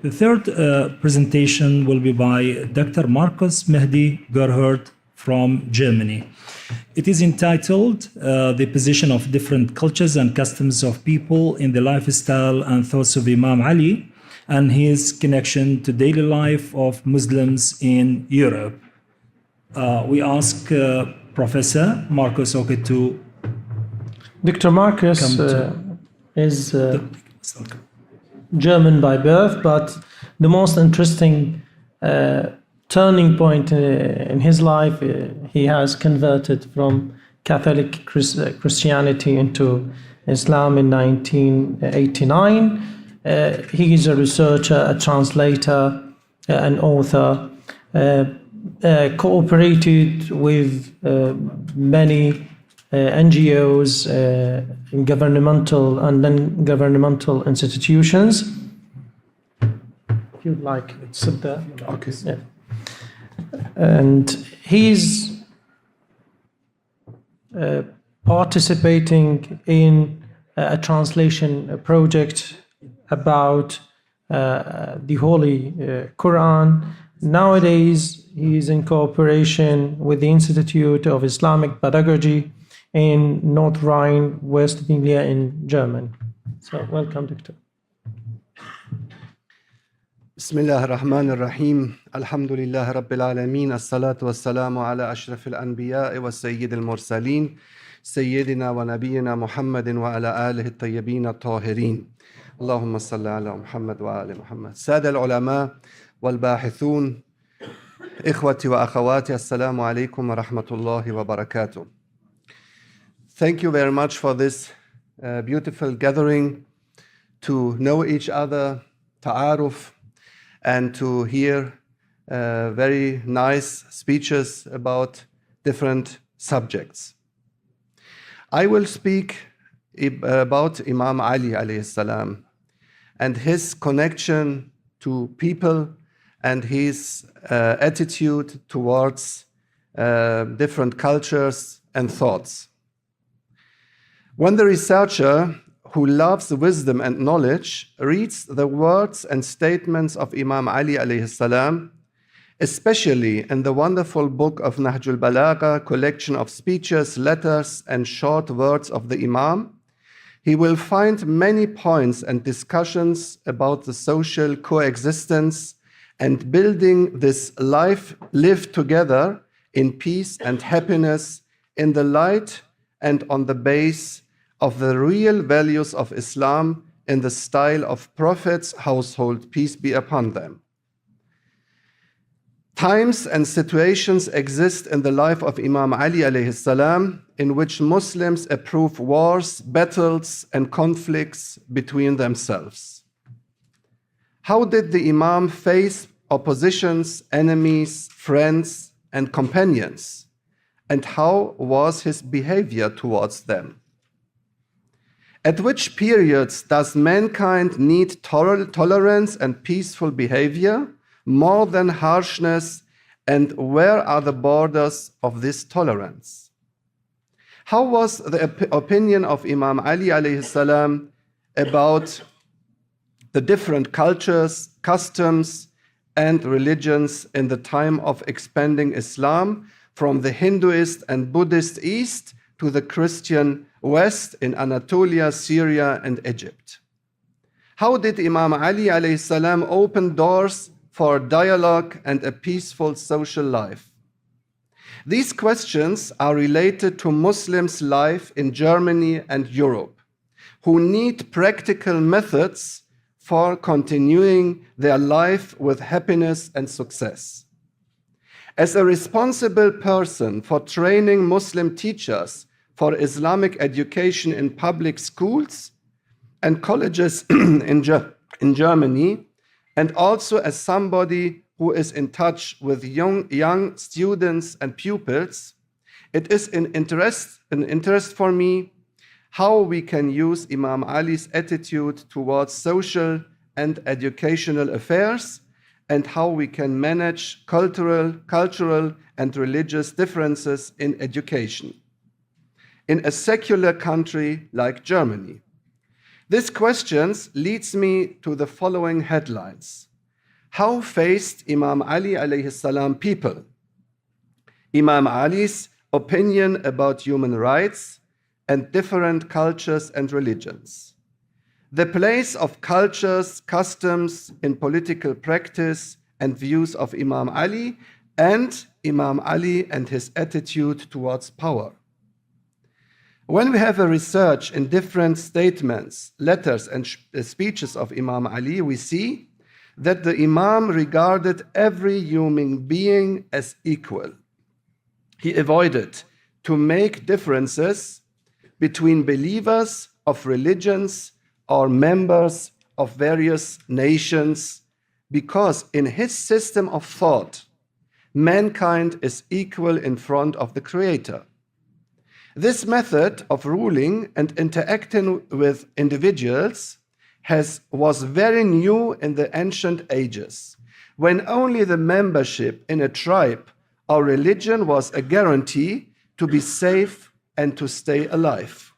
The third presentation will be by Dr. Marcus Mehdi Gerhard from Germany. It is entitled The Position of Different Cultures and Customs of People in the Lifestyle and Thoughts of Imam Ali and His Connection to Daily Life of Muslims in Europe. We ask Professor Marcus Oke to Dr. Marcus is German by birth, but the most interesting turning point in his life, he has converted from Catholic Christianity into Islam in 1989. He is a researcher, a translator, an author, cooperated with many NGOs, governmental and non-governmental institutions. If you'd like, sit there. Okay. Yeah. And he's participating in a translation project about the Holy Quran. Nowadays, he is in cooperation with the Institute of Islamic Pedagogy in North Rhine-Westphalia in Germany. So, welcome, Doctor. بسم الله الرحمن الرحيم الحمد لله رب العالمين الصلاة والسلام على أشرف الأنبياء والسيد المرسلين سيدنا ونبينا محمد وعلى آله الطيبين الطاهرين اللهم صل على محمد وآل محمد. سادة العلماء والباحثون، إخوتي وأخواتي، السلام عليكم ورحمة الله وبركاته. Thank you very much for this beautiful gathering to know each other, ta'aruf, and to hear very nice speeches about different subjects. I will speak about Imam Ali alayhi salam and his connection to people and his attitude towards different cultures and thoughts. When the researcher who loves wisdom and knowledge reads the words and statements of Imam Ali alayhi salam, especially in the wonderful book of Nahj al-Balagha, collection of speeches, letters, and short words of the Imam, he will find many points and discussions about the social coexistence and building this life lived together in peace and happiness in the light and on the base of the real values of Islam in the style of Prophet's household, peace be upon them. Times and situations exist in the life of Imam Ali alayhi salam in which Muslims approve wars, battles, and conflicts between themselves. How did the Imam face oppositions, enemies, friends, and companions? And how was his behavior towards them? At which periods does mankind need tolerance and peaceful behavior more than harshness, and where are the borders of this tolerance? How was the opinion of Imam Ali alayhi salam about the different cultures, customs, and religions in the time of expanding Islam from the Hinduist and Buddhist East to the Christian West in Anatolia, Syria, and Egypt? How did Imam Ali alayhi salam open doors for dialogue and a peaceful social life? These questions are related to Muslims' life in Germany and Europe, who need practical methods for continuing their life with happiness and success. As a responsible person for training Muslim teachers for Islamic education in public schools and colleges in Germany, and also as somebody who is in touch with young students and pupils, it is an interest for me how we can use Imam Ali's attitude towards social and educational affairs, and how we can manage cultural and religious differences in education in a secular country like Germany. These questions leads me to the following headlines. How faced Imam Ali alayhi salam people? Imam Ali's opinion about human rights and different cultures and religions. The place of cultures, customs in political practice and views of Imam Ali, and Imam Ali and his attitude towards power. When we have a research in different statements, letters, and speeches of Imam Ali, we see that the Imam regarded every human being as equal. He avoided to make differences between believers of religions or members of various nations, because in his system of thought, mankind is equal in front of the Creator. This method of ruling and interacting with individuals was very new in the ancient ages, when only the membership in a tribe or religion was a guarantee to be safe and to stay alive.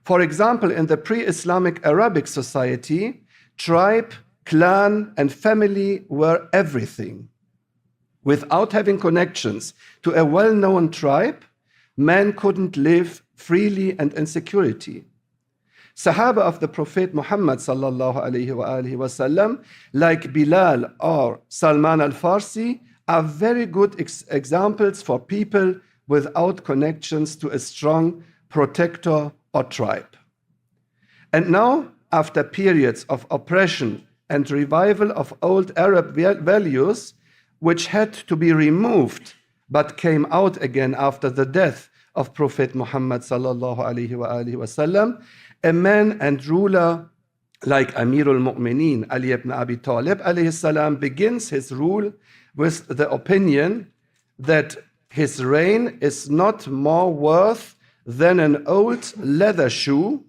For example, in the pre-Islamic Arabic society, tribe, clan, and family were everything. Without having connections to a well-known tribe, man couldn't live freely and in security. Sahaba of the Prophet Muhammad sallallahu alaihi wasallam, like Bilal or Salman al-Farsi, are very good examples for people without connections to a strong protector or tribe. And now, after periods of oppression and revival of old Arab values, which had to be removed but came out again after the death of Prophet Muhammad sallallahu alaihi wasallam, a man and ruler like Amirul Mu'mineen Ali ibn Abi Talib alayhi salam begins his rule with the opinion that his reign is not more worth than an old leather shoe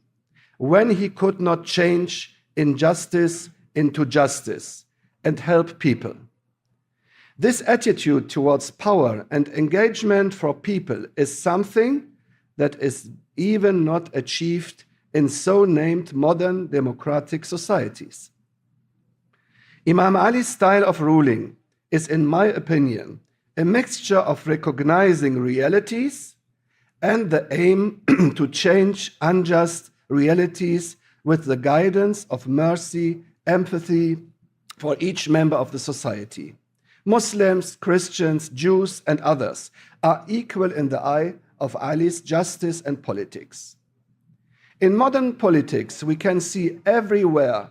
when he could not change injustice into justice and help people. This attitude towards power and engagement for people is something that is even not achieved in so-named modern democratic societies. Imam Ali's style of ruling is, in my opinion, a mixture of recognizing realities and the aim to change unjust realities with the guidance of mercy, empathy for each member of the society. Muslims, Christians, Jews, and others are equal in the eye of Ali's justice and politics. In modern politics, we can see everywhere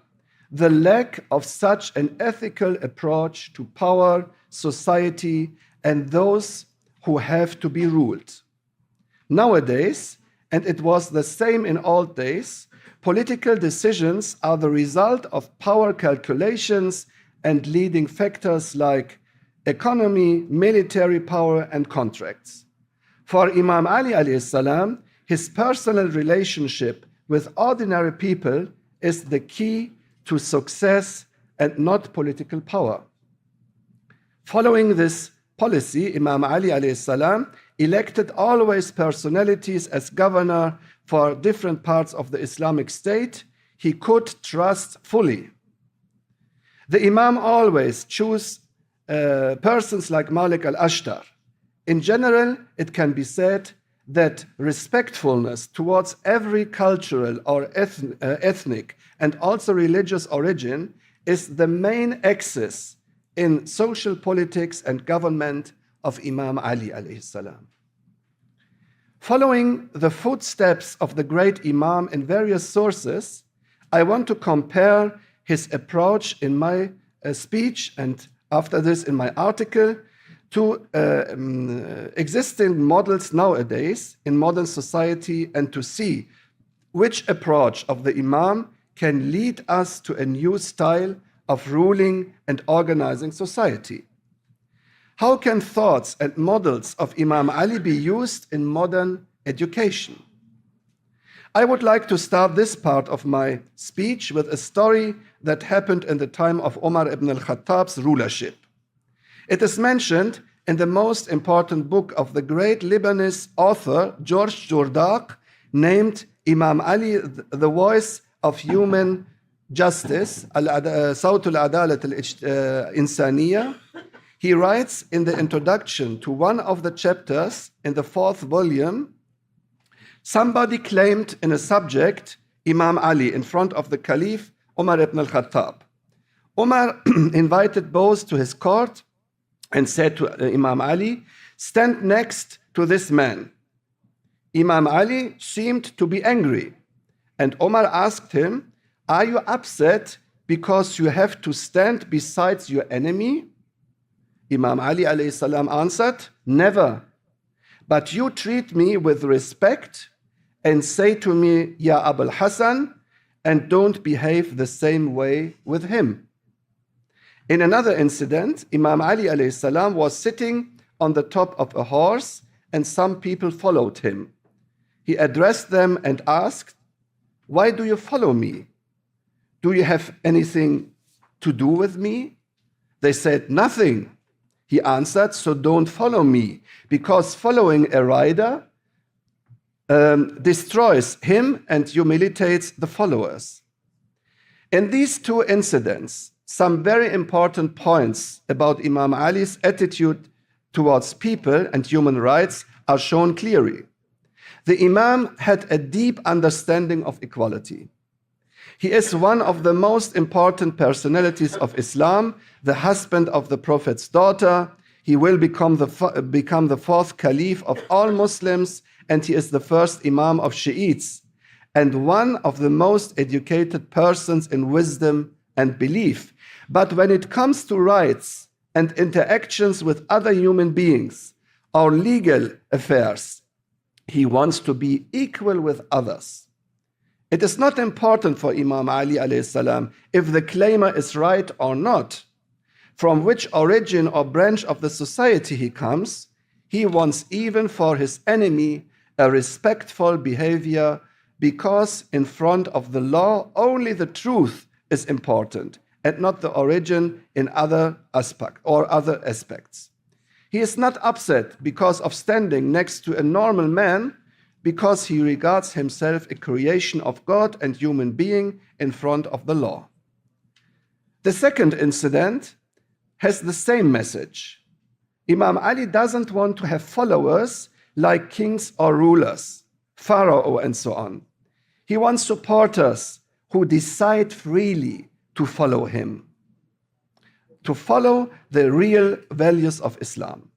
the lack of such an ethical approach to power, society, and those who have to be ruled. Nowadays, and it was the same in old days, political decisions are the result of power calculations and leading factors like economy, military power, and contracts. For Imam Ali alayhi salam, his personal relationship with ordinary people is the key to success and not political power. Following this policy, Imam Ali alayhi salam elected always personalities as governor for different parts of the Islamic State he could trust fully. The Imam always chose persons like Malik al-Ashtar. In general, it can be said that respectfulness towards every cultural or ethnic and also religious origin is the main axis in social politics and government of Imam Ali alayhi salam. Following the footsteps of the great Imam in various sources, I want to compare his approach in my speech and after this in my article to existing models nowadays in modern society and to see which approach of the Imam can lead us to a new style of ruling and organizing society. How can thoughts and models of Imam Ali be used in modern education? I would like to start this part of my speech with a story that happened in the time of Umar ibn al-Khattab's rulership. It is mentioned in the most important book of the great Lebanese author George Jordak, named Imam Ali, the Voice of Human Justice, صوت العدالة الإنسانية, he writes in the introduction to one of the chapters in the 4th volume, somebody claimed in a subject Imam Ali in front of the Caliph Umar ibn al-Khattab. Umar invited both to his court and said to Imam Ali, stand next to this man. Imam Ali seemed to be angry, and Umar asked him, are you upset because you have to stand beside your enemy? Imam Ali alayhi salam answered, never. But you treat me with respect and say to me, Ya Abul Hassan, and don't behave the same way with him. In another incident, Imam Ali alayhi salam was sitting on the top of a horse and some people followed him. He addressed them and asked, why do you follow me? Do you have anything to do with me? They said, nothing. He answered, so don't follow me, because following a rider destroys him and humiliates the followers. In these two incidents, some very important points about Imam Ali's attitude towards people and human rights are shown clearly. The Imam had a deep understanding of equality. He is one of the most important personalities of Islam, the husband of the Prophet's daughter. He will become the 4th Caliph of all Muslims, and he is the first Imam of Shiites, and one of the most educated persons in wisdom and belief. But when it comes to rights and interactions with other human beings or legal affairs, he wants to be equal with others. It is not important for Imam Ali alayhi salam if the claimer is right or not, from which origin or branch of the society he comes. He wants even for his enemy a respectful behavior, because in front of the law only the truth is important and not the origin in other aspects. He is not upset because of standing next to a normal man, because he regards himself a creation of God and human being in front of the law. The second incident has the same message. Imam Ali doesn't want to have followers like kings or rulers, Pharaoh and so on. He wants supporters who decide freely to follow him, to follow the real values of Islam.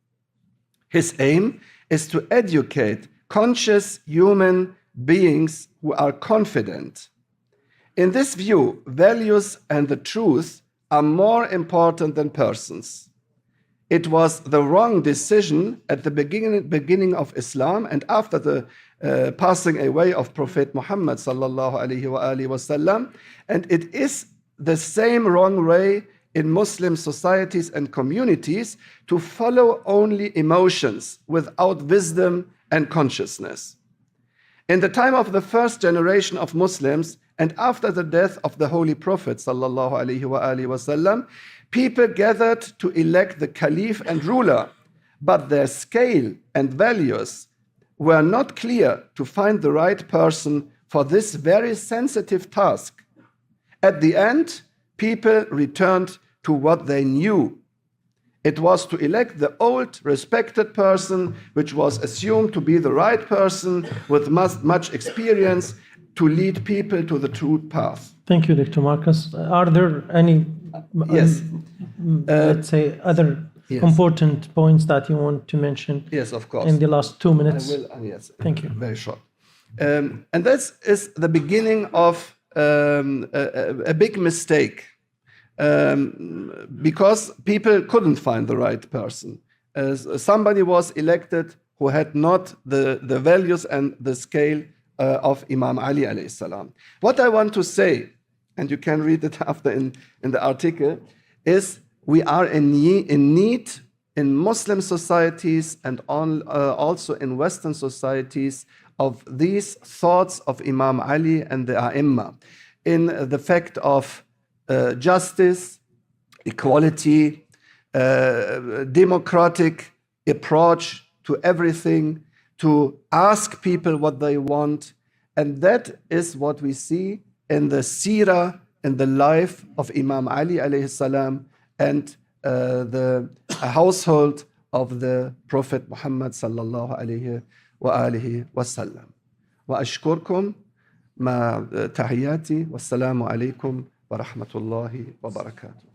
His aim is to educate conscious human beings who are confident. In this view, values and the truth are more important than persons. It was the wrong decision at the beginning of Islam and after the passing away of Prophet Muhammad sallallahu alaihi wasallam, and it is the same wrong way in Muslim societies and communities to follow only emotions without wisdom and consciousness. In the time of the first generation of Muslims and after the death of the Holy Prophet sallallahu alaihi wasallam, people gathered to elect the caliph and ruler, but their scale and values were not clear to find the right person for this very sensitive task. At the end, people returned to what they knew. It was to elect the old, respected person, which was assumed to be the right person with much experience to lead people to the true path. Thank you, Dr. Marcus. Are there any, yes, let's say, other yes, important points that you want to mention? Yes, of course. In the last 2 minutes. I will, yes. Thank you. Very short. And this is the beginning of a big mistake, because people couldn't find the right person. Somebody was elected who had not the values and the scale of Imam Ali alayhi salam. What I want to say, and you can read it after in the article, is we are in need in Muslim societies and also in Western societies of these thoughts of Imam Ali and the Ai, in the fact of justice, equality, democratic approach to everything, to ask people what they want. And that is what we see in the seerah, in the life of Imam Ali alayhi salam and the household of the Prophet Muhammad sallallahu alayhi wa alihi wasallam. وأشكركم مع تحياتي والسلام عليكم ورحمة الله وبركاته.